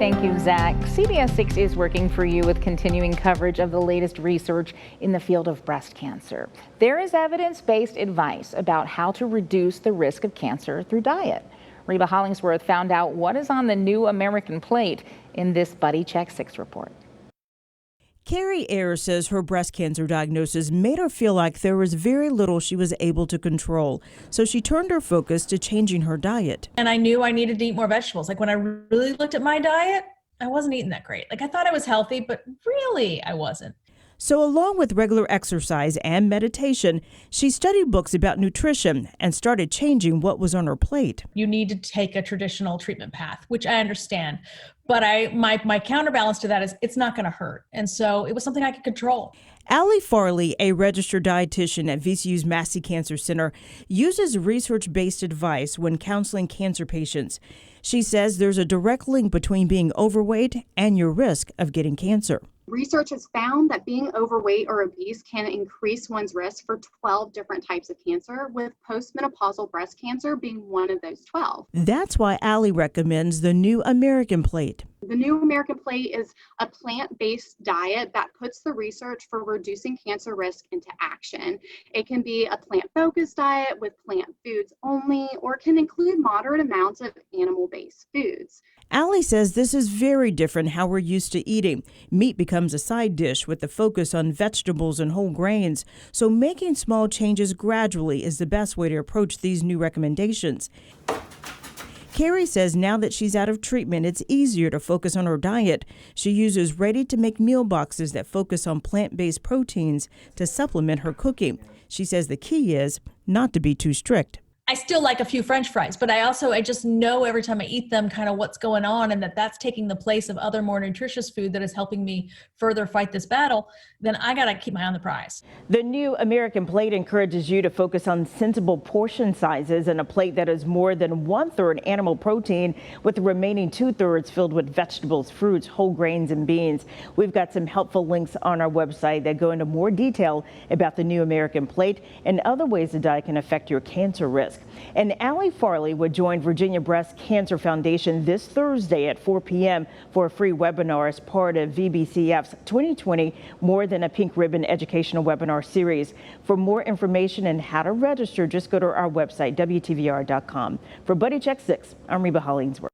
Thank you, Zach. CBS 6 is working for you with continuing coverage of the latest research in the field of breast cancer. There is evidence-based advice about how to reduce the risk of cancer through diet. REBA Hollingsworth found out what is on the new American plate in this Buddy Check 6 report. KERRY says her breast cancer diagnosis made her feel like there was very little she was able to control. So she turned her focus to changing her diet. And I knew I needed to eat more vegetables. Like when I really looked at my diet, I wasn't eating that great. Like I thought I was healthy, but really I wasn't. So along with regular exercise and meditation, she studied books about nutrition and started changing what was on her plate. You need to take a traditional treatment path, which I understand. But my counterbalance to that is it's not going to hurt. And so it was something I could control. Allie Farley, a registered dietitian at VCU's Massey Cancer Center, uses research-based advice when counseling cancer patients. She says there's a direct link between being overweight and your risk of getting cancer. Research has found that being overweight or obese can increase one's risk for 12 different types of cancer, with postmenopausal breast cancer being one of those 12. That's why Allie recommends the new American plate. The new American plate is a plant-based diet that puts the research for reducing cancer risk into action. It can be a plant-focused diet with plant foods only, or can include moderate amounts of animal-based foods. Allie says this is very different how we're used to eating. Meat becomes a side dish with the focus on vegetables and whole grains. So making small changes gradually is the best way to approach these new recommendations. KERRY says now that she's out of treatment, it's easier to focus on her diet. She uses ready-to-make meal boxes that focus on plant-based proteins to supplement her cooking. She says the key is not to be too strict. I still like a few French fries, but I just know every time I eat them kind of what's going on, and that's taking the place of other more nutritious food that is helping me further fight this battle. Then I got to keep my eye on the prize. The new American plate encourages you to focus on sensible portion sizes and a plate that is more than 1/3 animal protein, with the remaining 2/3 filled with vegetables, fruits, whole grains, and beans. We've got some helpful links on our website that go into more detail about the new American plate and other ways the diet can affect your cancer risk. And Allie Farley would join Virginia Breast Cancer Foundation this Thursday at 4 p.m. for a free webinar as part of VBCF's 2020 More Than a Pink Ribbon educational webinar series. For more information and how to register, just go to our website, WTVR.com. For Buddy Check 6, I'm REBA Hollingsworth.